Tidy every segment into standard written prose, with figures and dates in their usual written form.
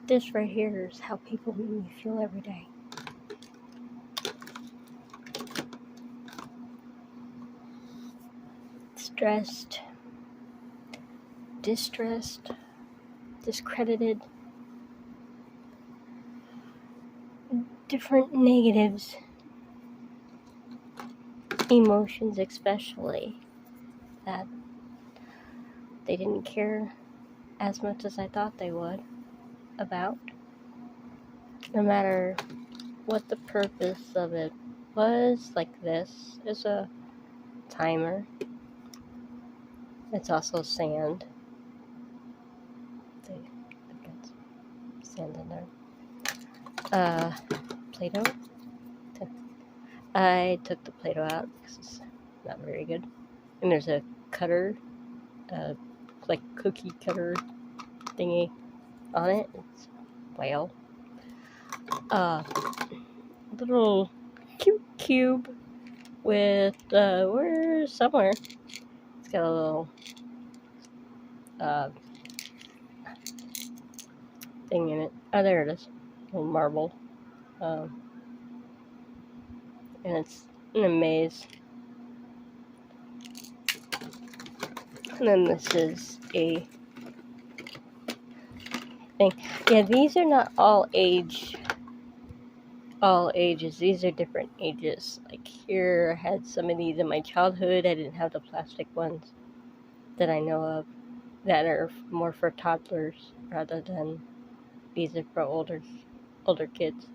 This right here is how people make me feel every day. Stressed, distressed, discredited, different negatives, emotions especially, that they didn't care as much as I thought they would about. No matter what the purpose of it was, like this is a timer. It's also sand. They've got sand in there. Play-Doh. I took the Play-Doh out because it's not very good. And there's a cutter, like cookie cutter thingy on it. It's whale. Little cute cube with somewhere. It's got a little thing in it. Oh, there it is. A little marble. And it's in a maze. And then this is a thing. Yeah, these are not all ages. These are different ages. Like here, I had some of these in my childhood. I didn't have the plastic ones that I know of that are more for toddlers rather than these are for older kids.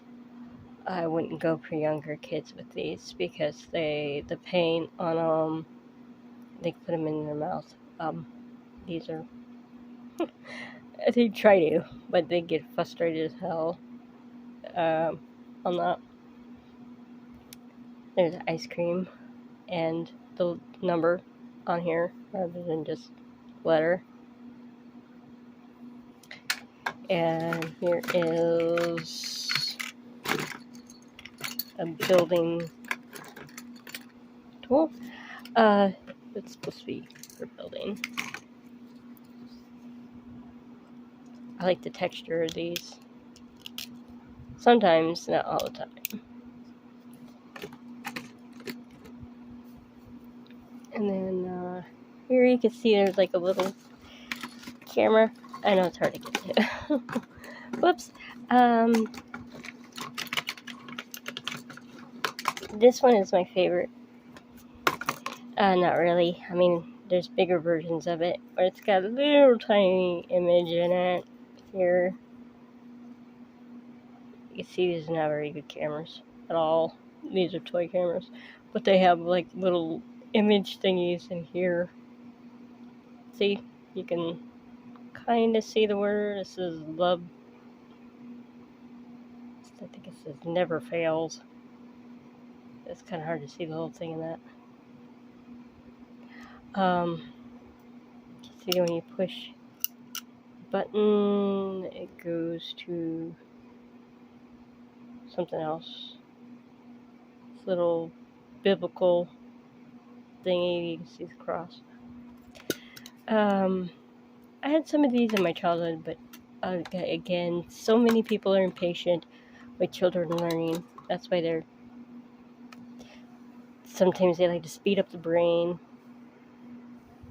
I wouldn't go for younger kids with these because the paint on them, they put them in their mouth. These are, they try to, but they get frustrated as hell on that. There's ice cream and the number on here rather than just letter. And here is a building tool. It's supposed to be for building. I like the texture of these. Sometimes, not all the time. And then here you can see there's like a little camera. I know it's hard to get to. Whoops. This one is my favorite. Not really. I mean, there's bigger versions of it, but it's got a little tiny image in it here. You can see these are not very good cameras at all. These are toy cameras, but they have like little image thingies in here. See, you can kind of see the word. This is love. I think it says never fails. It's kind of hard to see the whole thing in that. See, when you push the button, it goes to something else. This little biblical thingy, you can see the cross. I had some of these in my childhood, but again, so many people are impatient with children learning. That's why sometimes they like to speed up the brain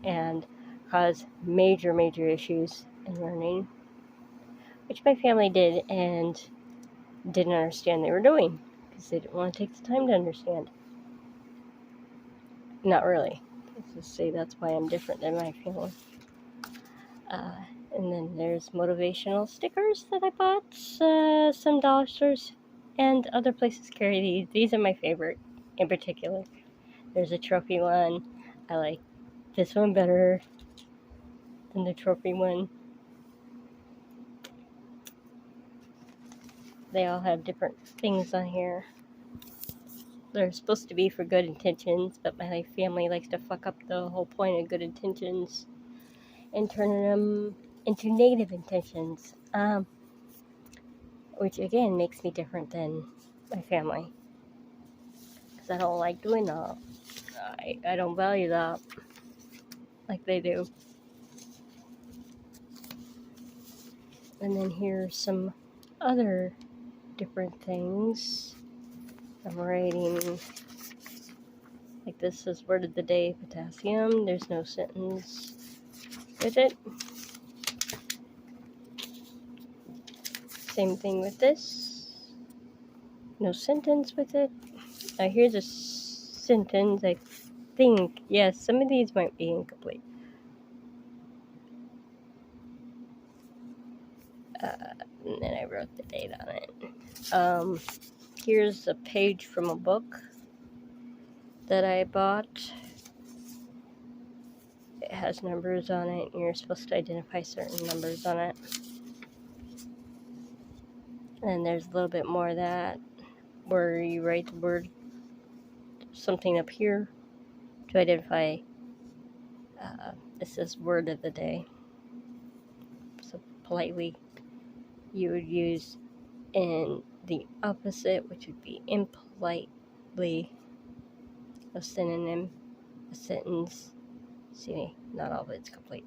and cause major issues in learning, which my family did and didn't understand they were doing because they didn't want to take the time to understand. Not really. Let's just say that's why I'm different than my family. And then there's motivational stickers that I bought. Some dollar stores and other places carry these. These are my favorite in particular. There's a trophy one. I like this one better than the trophy one. They all have different things on here. They're supposed to be for good intentions, but my family likes to fuck up the whole point of good intentions and turning them into negative intentions, which again makes me different than my family because I don't like doing that. I don't value that like they do. And then here's some other different things. I'm writing, like this is word of the day, potassium. There's no sentence with it. Same thing with this. No sentence with it. Now here's a sentence, I think. Yes, some of these might be incomplete. And then I wrote the date on it. Here's a page from a book that I bought. It has numbers on it, and you're supposed to identify certain numbers on it. And there's a little bit more of that, where you write the word, something up here, to identify, this is word of the day. So politely, you would use in the opposite, which would be impolitely, a synonym, a sentence. See, not all of it's complete.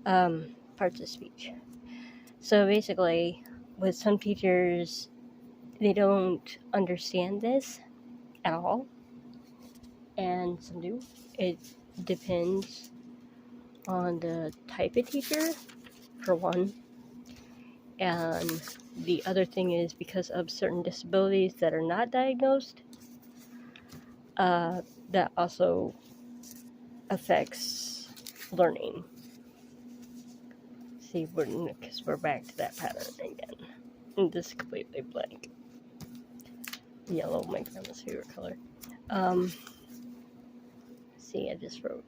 Parts of speech. So basically, with some teachers, they don't understand this at all, and some do. It depends on the type of teacher, for one. And the other thing is because of certain disabilities that are not diagnosed, that also affects learning. See, because we're back to that pattern again. And this is completely blank. Yellow, my grandma's favorite color. See, I just wrote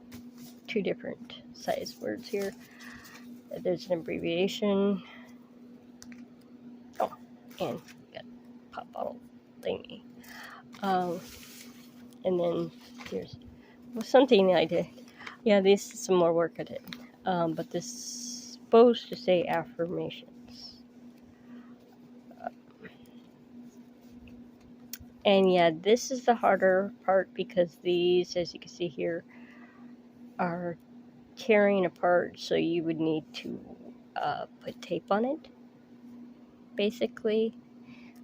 2 different size words here. There's an abbreviation. Oh, and got pop bottle thingy. And then here's something I did. Yeah, this is some more work I did. But this is supposed to say affirmations. And yeah, this is the harder part because these, as you can see here, are tearing apart, so you would need to put tape on it, basically.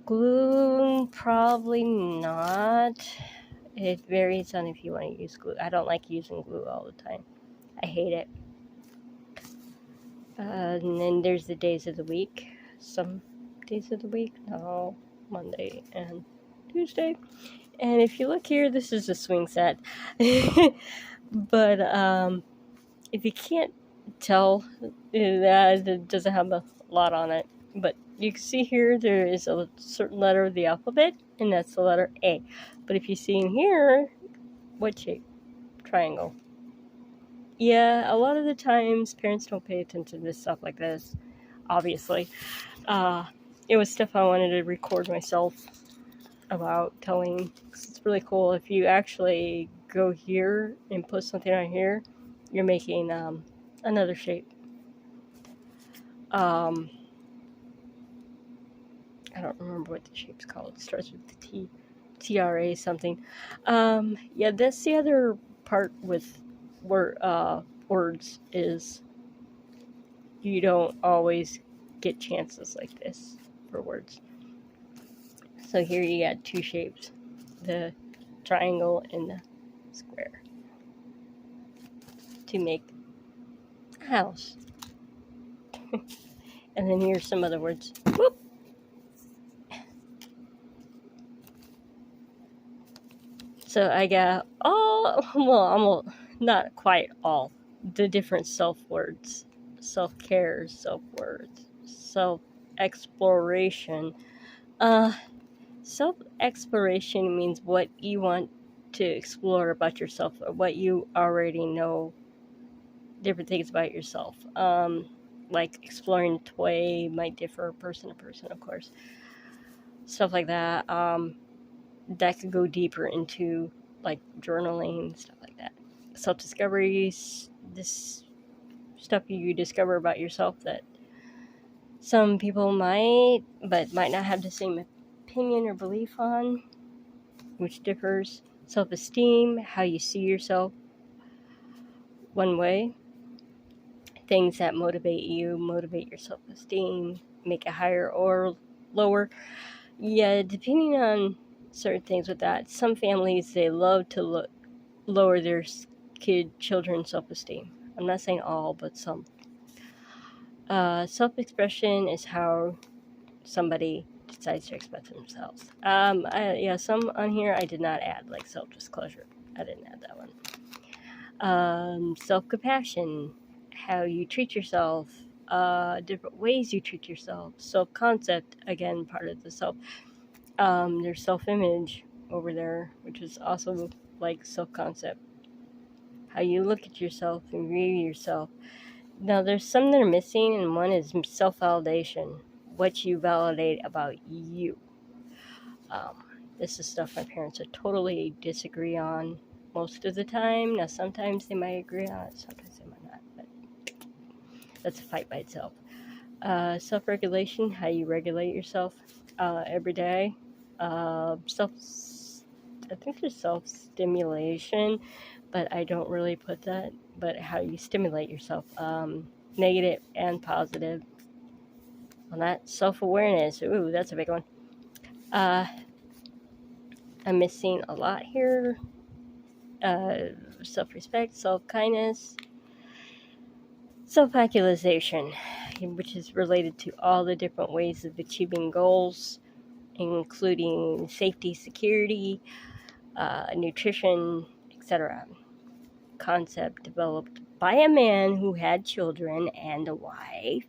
Glue, probably not. It varies on if you want to use glue. I don't like using glue all the time. I hate it. And then there's the days of the week. Some days of the week, not all. Monday and Tuesday. And if you look here, this is a swing set. But if you can't tell, that it doesn't have a lot on it. But you can see here there is a certain letter of the alphabet, and that's the letter A. But if you see in here, what shape? Triangle. Yeah, a lot of the times parents don't pay attention to stuff like this, obviously. It was stuff I wanted to record myself about telling, because it's really cool. If you actually go here and put something on here, you're making another shape. I don't remember what the shape's called. It starts with the T, TRA something. Yeah, that's the other part with words is you don't always get chances like this for words. So here you got 2 shapes, the triangle and the square, to make a house. And then here's some other words. Whoop. So I got almost, not quite all, the different self-words. Self-care, self-words, self-exploration. Self-exploration means what you want to explore about yourself, or what you already know, different things about yourself. Like exploring a toy might differ person to person, of course. Stuff like that. That could go deeper into like journaling, stuff like that. Self-discoveries, this stuff you discover about yourself that some people might not have the same opinion or belief on, which differs. Self-esteem, how you see yourself, one way. Things that motivate you, motivate your self-esteem, make it higher or lower. Yeah, depending on certain things with that. Some families, they love to lower their children's self-esteem. I'm not saying all, but some. Self-expression is how somebody decides to express themselves. Some on here I did not add, like self-disclosure. I didn't add that one. Self-compassion, how you treat yourself, different ways you treat yourself. Self-concept, again, part of the self. There's self-image over there, which is also like self-concept. How you look at yourself and view yourself. Now, there's some that are missing, and one is self-validation, what you validate about you. This is stuff my parents would totally disagree on most of the time. Now, sometimes they might agree on it, sometimes they might not, but that's a fight by itself. Self-regulation, how you regulate yourself every day. I think there's self-stimulation, but I don't really put that, but how you stimulate yourself, negative and positive. On that, self-awareness, ooh, that's a big one. I'm missing a lot here. Self-respect, self-kindness, self-actualization, which is related to all the different ways of achieving goals, including safety, security, nutrition, etc. Concept developed by a man who had children and a wife.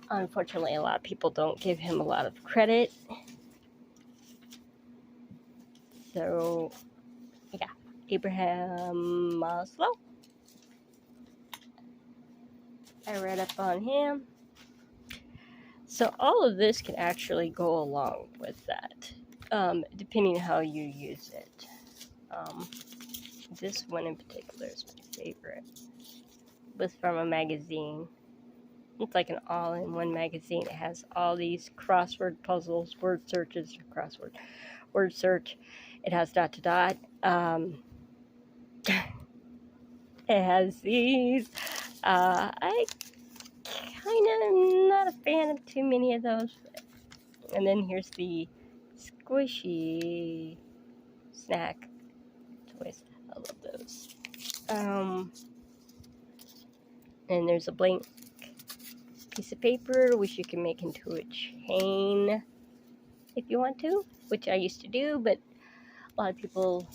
Unfortunately, a lot of people don't give him a lot of credit. So, yeah, Abraham Maslow. I read up on him. So all of this can actually go along with that, depending how you use it. This one in particular is my favorite. It was from a magazine. It's like an all-in-one magazine. It has all these crossword puzzles, word searches, crossword, word search. It has ... It has these. I kind of not a fan of too many of those. And then here's the squishy snack toys. I love those. And there's a blank piece of paper, which you can make into a chain if you want to, which I used to do, but a lot of people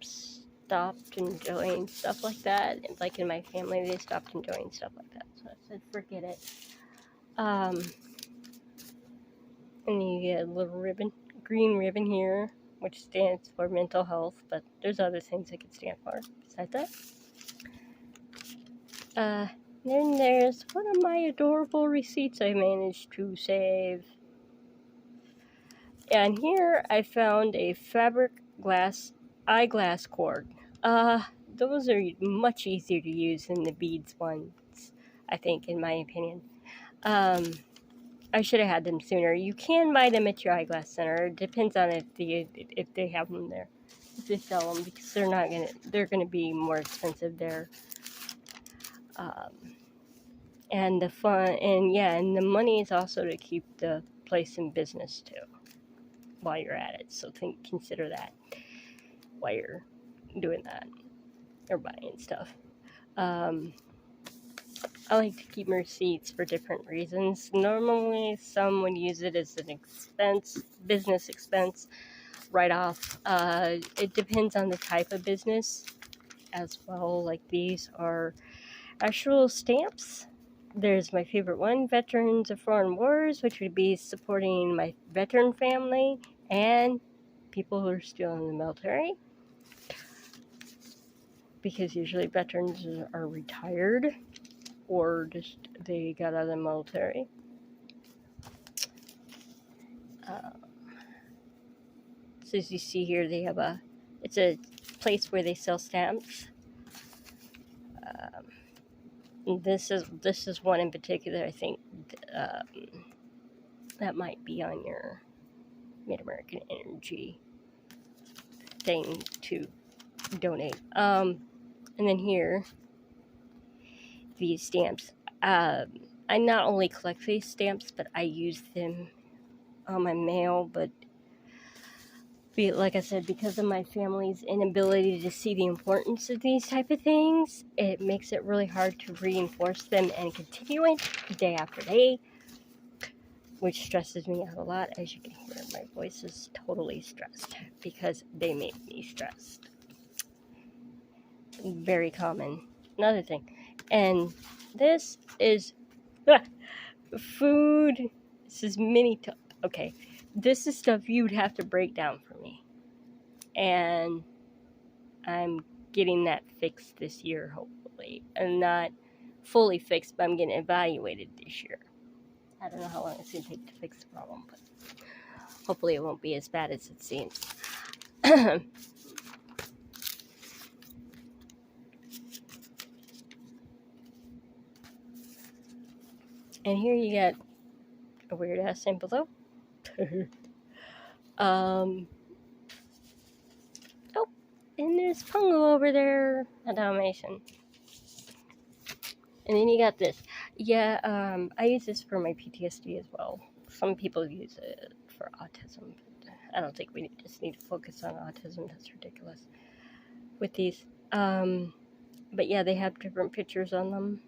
stopped enjoying stuff like that. Like in my family, they stopped enjoying stuff like that, so I said forget it. And you get a little ribbon, green ribbon here, which stands for mental health, but there's other things it could stand for besides that. Then there's one of my adorable receipts I managed to save. And here I found a fabric eyeglass cord. Those are much easier to use than the beads ones, I think, in my opinion. I should have had them sooner. You can buy them at your eyeglass center. It depends on if they have them there, if they sell them, because they're gonna be more expensive there. And the fun, and the money is also to keep the place in business too, while you're at it. So consider that while you're doing that or buying stuff. I like to keep receipts for different reasons. Normally, some would use it as an expense, business expense, write-off. It depends on the type of business as well. Like these are actual stamps. There's my favorite one, Veterans of Foreign Wars, which would be supporting my veteran family and people who are still in the military. Because usually veterans are retired or just they got out of the military. So as you see here, they have it's a place where they sell stamps. This is one in particular. I think that might be on your Mid-American Energy thing to donate. And then here, these stamps. I not only collect these stamps, but I use them on my mail, but like I said, because of my family's inability to see the importance of these type of things, it makes it really hard to reinforce them and continue it day after day, which stresses me out a lot. As you can hear, my voice is totally stressed because they make me stressed. Very common. Another thing. And this is food. This is okay. This is stuff you would have to break down for me. And I'm getting that fixed this year, hopefully. And not fully fixed, but I'm getting evaluated this year. I don't know how long it's going to take to fix the problem, but hopefully it won't be as bad as it seems. And here you got a weird ass symbol. Oh, and there's Pungo over there, a Dalmatian. And then you got this. Yeah, I use this for my PTSD as well. Some people use it for autism. But I don't think we just need to focus on autism. That's ridiculous with these. But yeah, they have different pictures on them.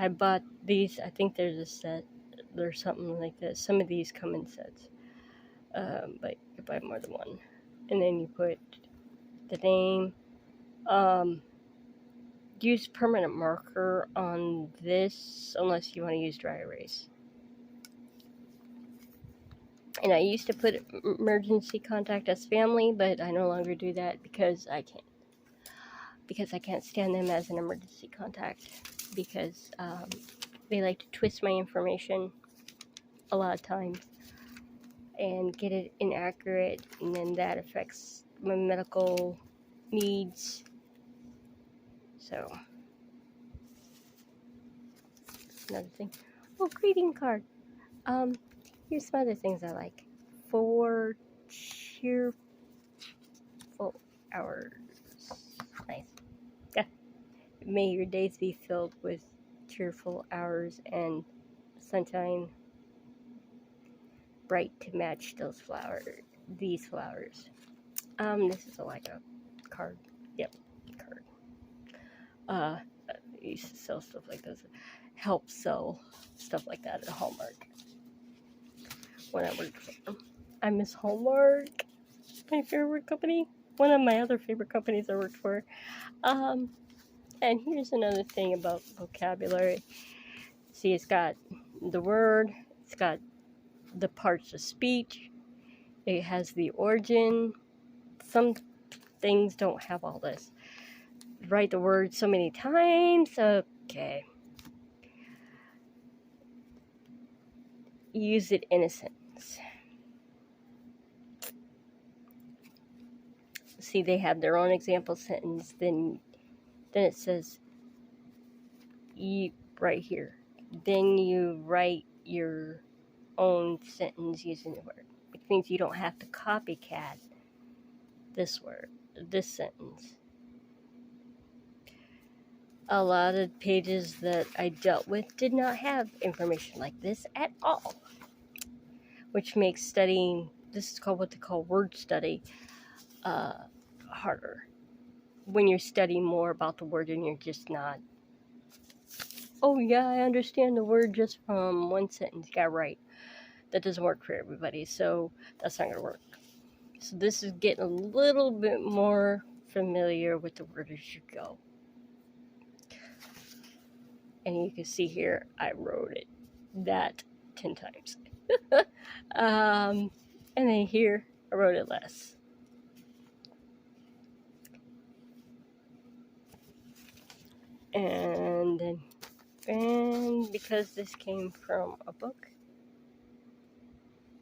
I bought these. I think there's a set. There's something like this. Some of these come in sets. But you can buy more than one. And then you put the name. Use permanent marker on this unless you want to use dry erase. And I used to put emergency contact as family, but I no longer do that because I can't stand them as an emergency contact because they like to twist my information a lot of times and get it inaccurate, and then that affects my medical needs. So another thing. Oh, greeting card. Here's some other things I like. 4 cheerful hours. Nice. Yeah. May your days be filled with cheerful hours and sunshine, bright to match these flowers. This is like a card. Yep, card. I used to sell stuff like this. Help sell stuff like that at Hallmark when I worked for them. I miss Hallmark, my favorite company. One of my other favorite companies I worked for. And here's another thing about vocabulary. See, it's got the word, it's got the parts of speech, it has the origin. Some things don't have all this. Write the word so many times. Okay. Use it in a sentence. See, they have their own example sentence. Then it says, you right here. Then you write your own sentence using the word, which means you don't have to copycat this word, this sentence. A lot of pages that I dealt with did not have information like this at all, which makes studying, this is called what they call word study, harder. When you're studying more about the word and you're just not, oh yeah, I understand the word just from one sentence. You got right. That doesn't work for everybody, so that's not going to work. So this is getting a little bit more familiar with the word as you go. And you can see here, I wrote it that 10 times. And then here, I wrote it less. And because this came from a book,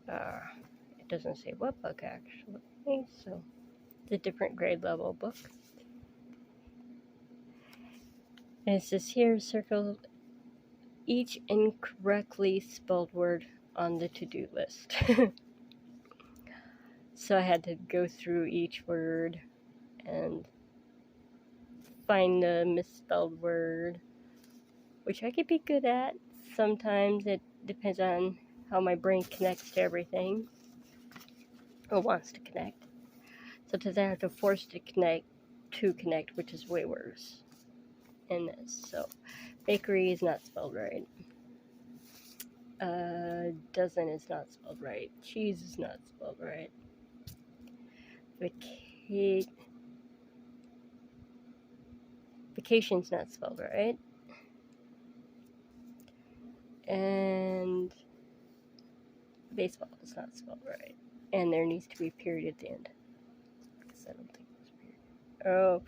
it doesn't say what book actually, so it's a different grade level book. And it says here, circle each incorrectly spelled word on the to-do list. So I had to go through each word and find the misspelled word. which I could be good at. Sometimes it depends on how my brain connects to everything, or wants to connect. Sometimes I have to force to connect, which is way worse in this. So, bakery is not spelled right. Dozen is not spelled right. Cheese is not spelled right. Vacation's not spelled right. And baseball is not spelled right. And there needs to be a period at the end. Because I don't think there's a period. Oh,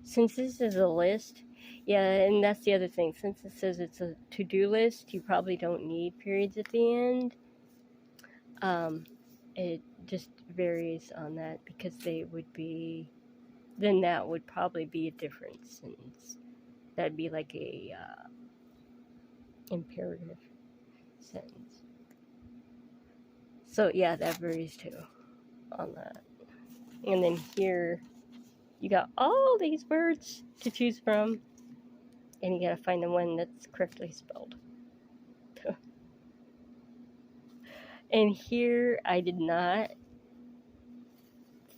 since this is a list, yeah, and that's the other thing. Since it says it's a to-do list, you probably don't need periods at the end. It just varies on that because they would be, then that would probably be a different sentence. That'd be like a imperative sentence. So yeah, that varies too on that. And then here, you got all these words to choose from, and you gotta find the one that's correctly spelled. And here, I did not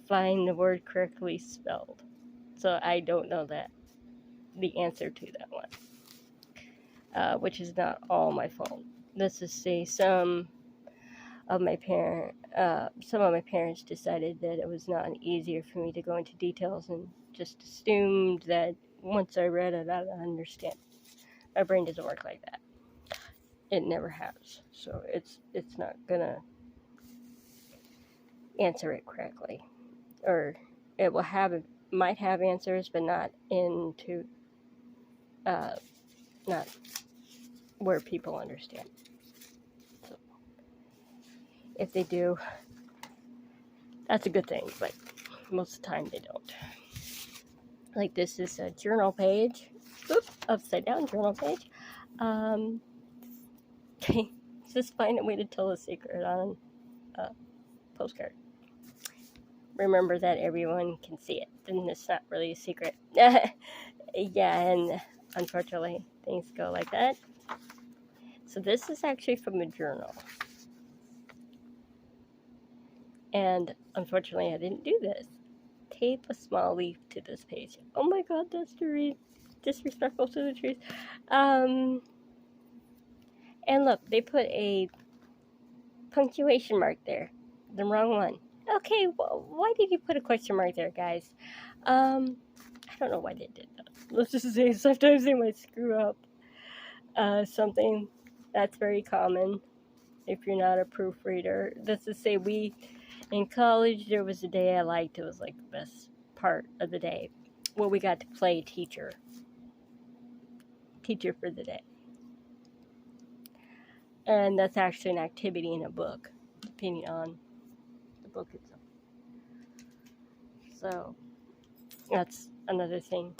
find the word correctly spelled, so I don't know the answer to that one, which is not all my fault. Let's just say some of my parents decided that it was not easier for me to go into details and just assumed that once I read it, I'd understand. My brain doesn't work like that. It never has. So it's not gonna answer it correctly. Or it might have answers, but not not where people understand. So if they do, that's a good thing, but most of the time they don't. Like this is a journal page. Oops, upside down journal page. Just find a way to tell a secret on a postcard. Remember that everyone can see it, and it's not really a secret. Yeah, and unfortunately, things go like that. So this is actually from a journal. And unfortunately, I didn't do this. Tape a small leaf to this page. Oh my god, that's disrespectful to the trees. And look, they put a punctuation mark there. The wrong one. Okay, well, why did you put a question mark there, guys? I don't know why they did that. Let's just say sometimes they might screw up something. That's very common if you're not a proofreader. Let's just say in college, there was a day I liked. It was like the best part of the day. Well, we got to play teacher for the day. And that's actually an activity in a book, depending on the book itself. So, that's another thing.